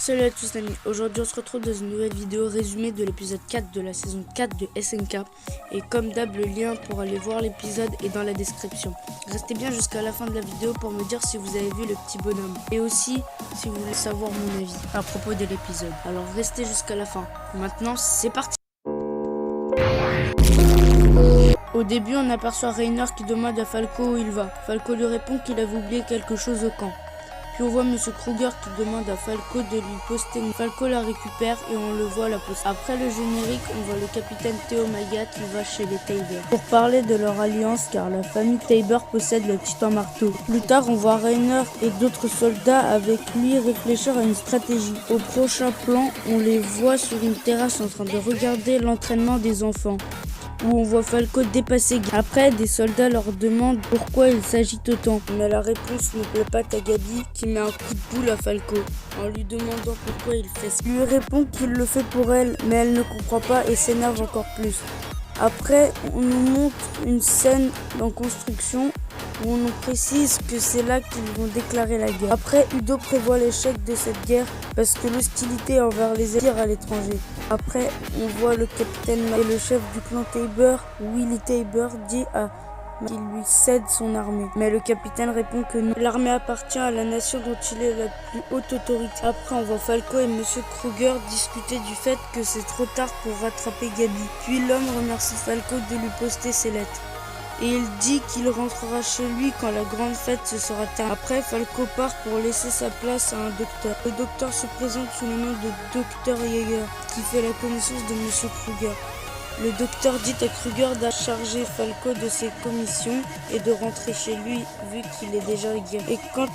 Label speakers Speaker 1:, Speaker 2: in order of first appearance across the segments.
Speaker 1: Salut à tous les amis, aujourd'hui on se retrouve dans une nouvelle vidéo résumée de l'épisode 4 de la saison 4 de SNK. Et comme d'hab, le lien pour aller voir l'épisode est dans la description. Restez bien jusqu'à la fin de la vidéo pour me dire si vous avez vu le petit bonhomme. Et aussi si vous voulez savoir mon avis à propos de l'épisode. Alors restez jusqu'à la fin. Maintenant c'est parti. Au début on aperçoit Reiner qui demande à Falco où il va. Falco lui répond qu'il avait oublié quelque chose au camp. Puis on voit Monsieur Kruger qui demande à Falco de lui poster une. Falco la récupère et on le voit la poster. Après le générique, on voit le capitaine Théo Maga qui va chez les Tybur pour parler de leur alliance car la famille Tybur possède le titan marteau. Plus tard, on voit Reiner et d'autres soldats avec lui réfléchir à une stratégie. Au prochain plan, on les voit sur une terrasse en train de regarder l'entraînement des enfants, où on voit Falco dépasser Gabi. Après, des soldats leur demandent pourquoi ils s'agitent autant. Mais la réponse ne plaît pas à Gabi qui met un coup de boule à Falco en lui demandant pourquoi il fait ça. Il lui répond qu'il le fait pour elle, mais elle ne comprend pas et s'énerve encore plus. Après, on nous montre une scène en construction où on nous précise que c'est là qu'ils vont déclarer la guerre. Après, Udo prévoit l'échec de cette guerre parce que l'hostilité envers les Empires à l'étranger. Après, on voit le capitaine et le chef du clan Tybur, Willy Tybur, dit à qu'il lui cède son armée. Mais le capitaine répond que non. L'armée appartient à la nation dont il est la plus haute autorité. Après, on voit Falco et Monsieur Kruger discuter du fait que c'est trop tard pour rattraper Gabi. Puis l'homme remercie Falco de lui poster ses lettres. Et il dit qu'il rentrera chez lui quand la grande fête se sera terminée. Après, Falco part pour laisser sa place à un docteur. Le docteur se présente sous le nom de Dr Jaeger, qui fait la connaissance de Monsieur Kruger. Le docteur dit à Kruger d'acharger Falco de ses commissions et de rentrer chez lui vu qu'il est déjà guéri. Et quand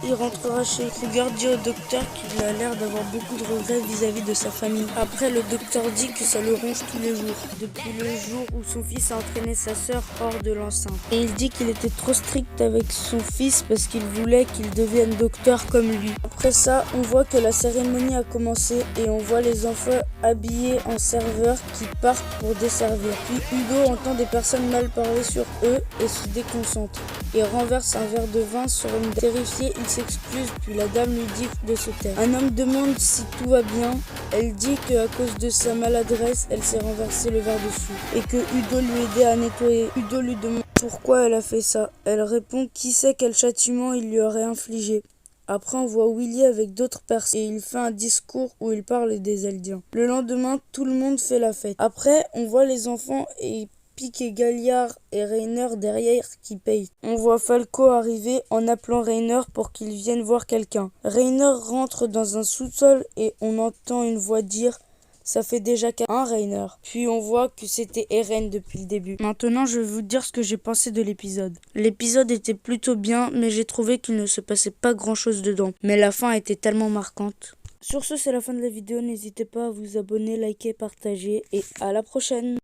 Speaker 1: il rentrera chez Kruger, dit au docteur qu'il a l'air d'avoir beaucoup de regrets vis-à-vis de sa famille. Après, le docteur dit que ça le ronge tous les jours, depuis le jour où son fils a entraîné sa sœur hors de l'enceinte. Et il dit qu'il était trop strict avec son fils parce qu'il voulait qu'il devienne docteur comme lui. Après ça, on voit que la cérémonie a commencé et on voit les enfants habillés en serveurs qui partent pour desservir. Puis Udo entend des personnes mal parler sur eux et se déconcentre. Il renverse un verre de vin sur une dame. Terrifié, il s'excuse, puis la dame lui dit de se taire. Un homme demande si tout va bien. Elle dit qu'à cause de sa maladresse, elle s'est renversé le verre dessus et que Udo lui aidait à nettoyer. Udo lui demande pourquoi elle a fait ça. Elle répond qui sait quel châtiment il lui aurait infligé. Après, on voit Willy avec d'autres personnes et il fait un discours où il parle des Eldiens. Le lendemain, tout le monde fait la fête. Après, on voit les enfants et Pique et Galliard et Reiner derrière qui payent. On voit Falco arriver en appelant Reiner pour qu'il vienne voir quelqu'un. Reiner rentre dans un sous-sol et on entend une voix dire « Ça fait déjà un Reiner ». Puis on voit que c'était Eren depuis le début. Maintenant, je vais vous dire ce que j'ai pensé de l'épisode. L'épisode était plutôt bien, mais j'ai trouvé qu'il ne se passait pas grand-chose dedans. Mais la fin était tellement marquante. Sur ce, c'est la fin de la vidéo. N'hésitez pas à vous abonner, liker, partager et à la prochaine.